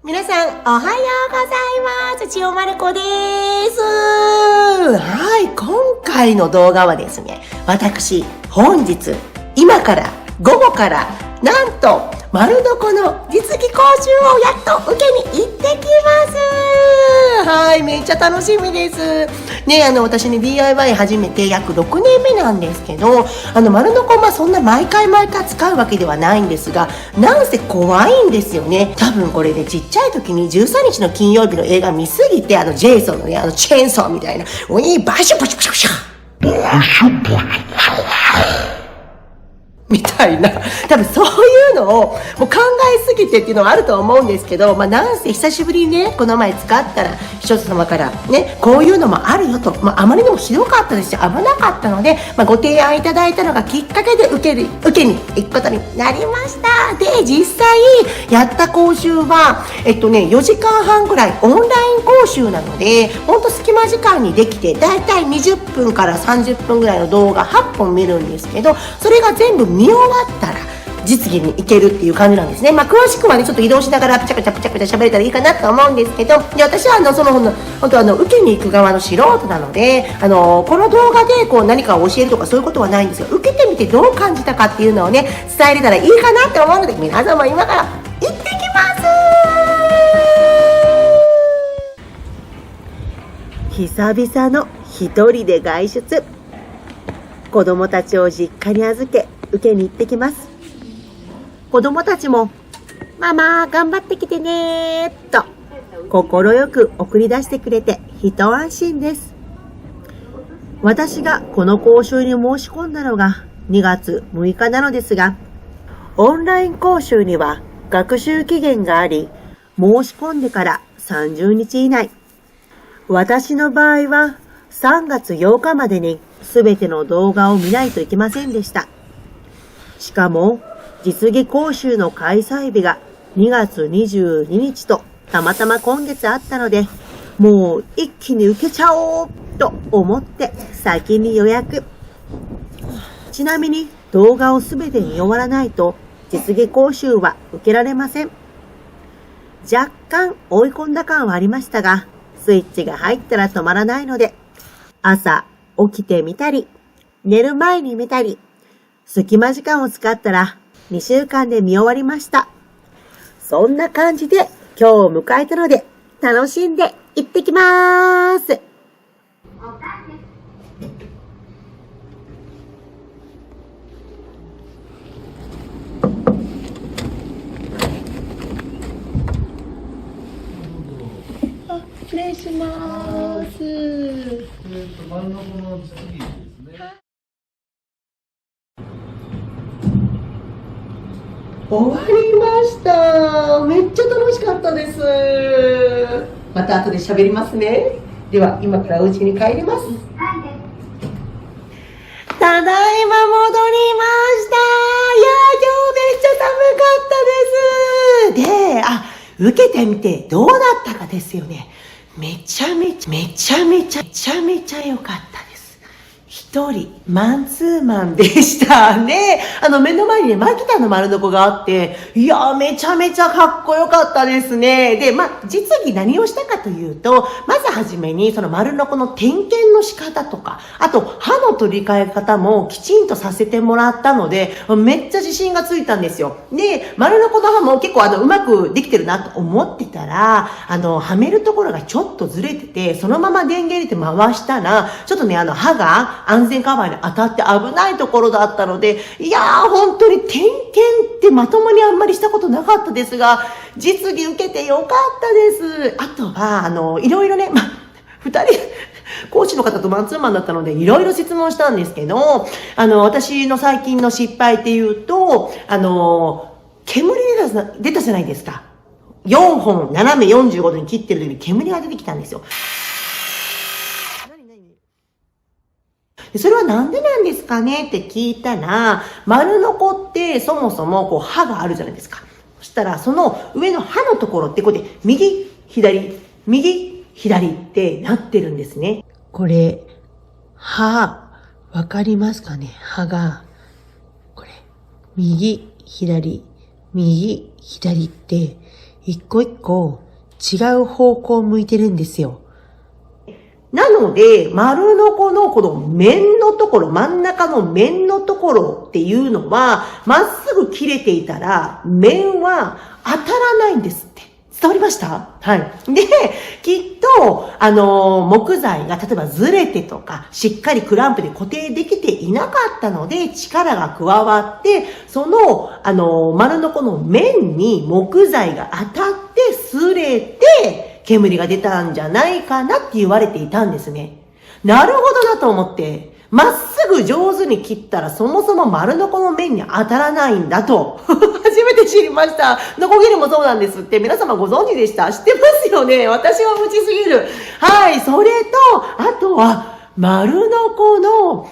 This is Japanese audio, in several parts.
皆さん、おはようございます。千代まる子です。はい、今回の動画はですね、私、本日、今から、午後から、なんと、丸床の実技講習をやっと受けに行ってきます。はい、めっちゃ楽しみです。ね、私ね、DIY 始めて約6年目なんですけど、丸床、そんな毎回使うわけではないんですが、なんせ怖いんですよね。多分これね、ちっちゃい時に13日の金曜日の映画見すぎて、ジェイソンのね、チェーンソーみたいな、バシュバシュバシュバシュみたいな、多分そういうのをもう考えすぎてっていうのはあると思うんですけど、なんせ久しぶりにね、この前使ったら視聴者様からね、こういうのもあるよと、あまりにもひどかったですし危なかったので、ご提案いただいたのがきっかけで受けに行くことになりました。で、実際やった講習は4時間半ぐらいオンライン講習なので、ほんと隙間時間にできて、だいたい20分から30分ぐらいの動画8本見るんですけど、それが全部見終わったら実技に行けるっていう感じなんですね。詳しくはね、ちょっと移動しながらプチャプチャ喋れたらいいかなと思うんですけど、で、私は本当受けに行く側の素人なので、この動画で何かを教えるとかそういうことはないんですよ。受けてみてどう感じたかっていうのをね、伝えれたらいいかなと思うので、皆様今から行ってきます。久々の一人で外出。子供たちを実家に預け、受けに行ってきます。子供たちも、ママ頑張ってきてねーと、心よく送り出してくれて一安心です。私がこの講習に申し込んだのが2月6日なのですが、オンライン講習には学習期限があり、申し込んでから30日以内。私の場合は3月8日までにすべての動画を見ないといけませんでした。しかも、実技講習の開催日が2月22日とたまたま今月あったので、もう一気に受けちゃおうと思って先に予約。ちなみに動画をすべて見終わらないと実技講習は受けられません。若干追い込んだ感はありましたが、スイッチが入ったら止まらないので、朝起きてみたり、寝る前に見たり、隙間時間を使ったら2週間で見終わりました。そんな感じで今日を迎えたので、楽しんで行ってきまーす。失礼します。丸のこの実技ですね。終わりました。めっちゃ楽しかったです。また後で喋りますね。では今からお家に帰ります。ただいま戻りました。いやー、今日めっちゃ寒かったです。で、受けてみてどうだったかですよね。めちゃめちゃ良かったです。一人、マンツーマンでしたね。目の前にね、マキタの丸床があって、いやー、めちゃめちゃかっこよかったですね。で、実技何をしたかというと、まずはじめに、その丸床の点検の仕方とか、あと、刃の取り替え方もきちんとさせてもらったので、めっちゃ自信がついたんですよ。で、丸床の刃も結構うまくできてるなと思ってたら、はめるところがちょっとずれてて、そのまま電源入れて回したら、ちょっとね、刃が安全カバーに当たって危ないところだったので、いやー、本当に点検ってまともにあんまりしたことなかったですが、実技受けてよかったです。あとは、いろいろね、二人、講師の方とマンツーマンだったので、いろいろ質問したんですけど、私の最近の失敗っていうと、煙出たじゃないですか。4本、斜め45度に切ってる時に煙が出てきたんですよ。それはなんでなんですかねって聞いたら、丸床ってそもそも刃があるじゃないですか。そしたらその上の刃のところって右、左ってなってるんですね。これ、わかりますかね？刃が、これ、右、左って一個一個違う方向を向いてるんですよ。なので、丸のこのこの面のところ、真ん中の面のところっていうのは、まっすぐ切れていたら、面は当たらないんですって。伝わりました？はい。で、きっと、木材が例えばずれてとか、しっかりクランプで固定できていなかったので、力が加わって、その、丸のこの面に木材が当たって擦れて、煙が出たんじゃないかなって言われていたんですね。なるほどなと思って、まっすぐ上手に切ったらそもそも丸のこの面に当たらないんだと初めて知りました。ノコギリもそうなんですって。皆様ご存知でした？知ってますよね？私は無知すぎる。はい、それと、あとは丸のこの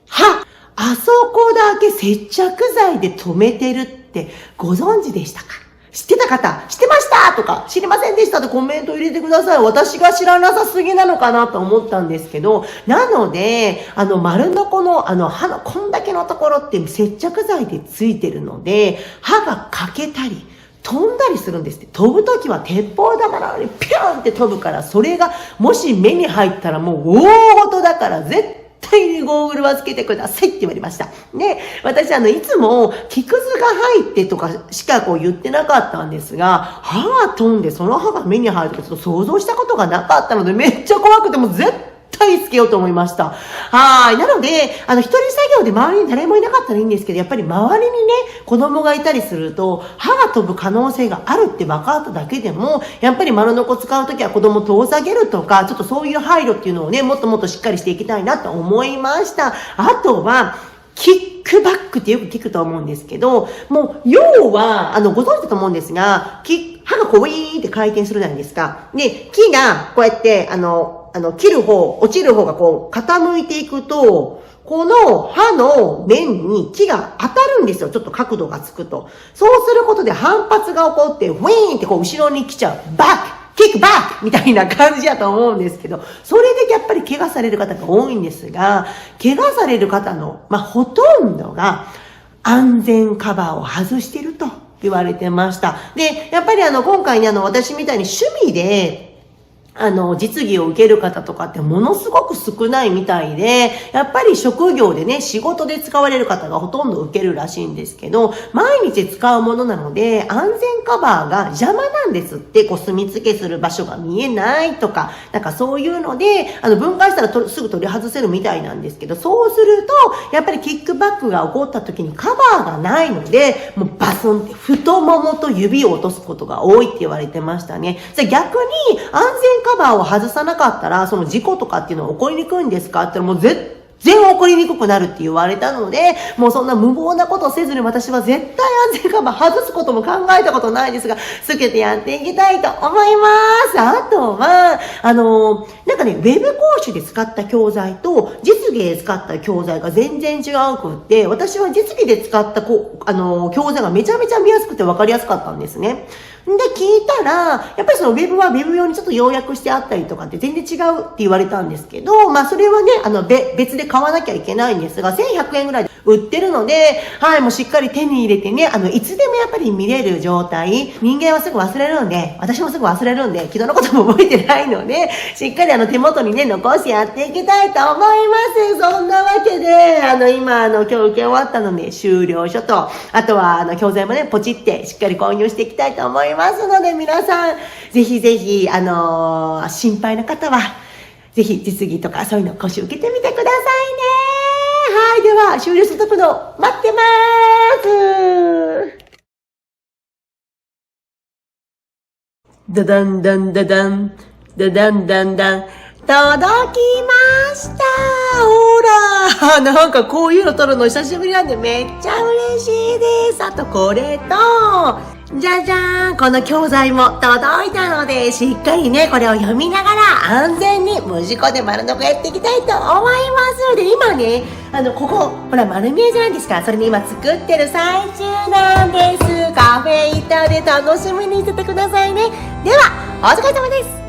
刃、あそこだけ接着剤で留めてるってご存知でしたか？知ってた方、知ってましたとか、知りませんでしたってコメント入れてください。私が知らなさすぎなのかなと思ったんですけど、なので、丸のこの、刃のこんだけのところって接着剤でついてるので、刃が欠けたり、飛んだりするんですって。飛ぶときは鉄砲玉なのにピューンって飛ぶから、それがもし目に入ったらもう大事だから絶対にゴーグルはつけてくださいって言われました。で、私いつも木くずが入ってとかしか言ってなかったんですが、歯が飛んでその歯が目に入るとかちょっと想像したことがなかったのでめっちゃ怖くてもう絶対つけようと思いました。はい。なので、一人作業で周りに誰もいなかったらいいんですけど、やっぱり周りにね、子供がいたりすると、歯が飛ぶ可能性があるって分かっただけでも、やっぱり丸のこ使うときは子供遠ざけるとか、ちょっとそういう配慮っていうのをね、もっともっとしっかりしていきたいなと思いました。あとは、キックバックってよく聞くと思うんですけど、もう、要は、ご存知だと思うんですが、刃がこうウィーンって回転するじゃないですか。で、木がこうやって、切る方、落ちる方がこう傾いていくと、この刃の面に木が当たるんですよ。ちょっと角度がつくと。そうすることで反発が起こって、ウィーンってこう後ろに来ちゃう。バックキックバックみたいな感じだと思うんですけど、それでやっぱり怪我される方が多いんですが、怪我される方の、ほとんどが安全カバーを外していると言われてました。で、やっぱり今回ね、私みたいに趣味で、実技を受ける方とかってものすごく少ないみたいで、やっぱり職業でね、仕事で使われる方がほとんど受けるらしいんですけど、毎日使うものなので、安全カバーが邪魔なんですって、住み付けする場所が見えないとか、なんかそういうので、分解したらすぐ取り外せるみたいなんですけど、そうすると、やっぱりキックバックが起こった時にカバーがないので、もうバスンって太ももと指を落とすことが多いって言われてましたね。じゃあ逆に安全カバーを外さなかったら、その事故とかっていうのは起こりにくいんですかって言ったらもう全然起こりにくくなるって言われたので、もうそんな無謀なことをせずに私は絶対安全カバー外すことも考えたことないですが、つけてやっていきたいと思います。あとは、なんかね、ウェブ講習で使った教材と実技で使った教材が全然違うくって、私は実技で使った教材がめちゃめちゃ見やすくて分かりやすかったんですね。で、聞いたら、やっぱりそのウェブはウェブ用にちょっと要約してあったりとかって全然違うって言われたんですけど、それはね、別で買わなきゃいけないんですが、1100円ぐらいで売ってるので、はい、もうしっかり手に入れてね、いつでもやっぱり見れる状態、人間はすぐ忘れるんで、私もすぐ忘れるんで、昨日のことも覚えてないので、しっかり手元にね、残してやっていきたいと思います。そんなわけで、今、今日受け終わったので、終了書と、あとは、教材もね、ポチってしっかり購入していきたいと思いますので、皆さん、ぜひぜひ、心配な方は、ぜひ実技とかそういうの講習受けてみてくださいね。はい、では、終了しておくの待ってまーす。ダダンダンダダン、ダダンダンダン、届きました。ほら、なんかこういうの撮るの久しぶりなんでめっちゃ嬉しいです。あとこれと、じゃじゃーん、この教材も届いたので、しっかりね、これを読みながら安全に無事故で丸のこやっていきたいと思います。で、今ね、ここ、ほら丸見えじゃないですか。それに今作ってる最中なんです。カフェ板で楽しみにしててくださいね。では、お疲れ様です。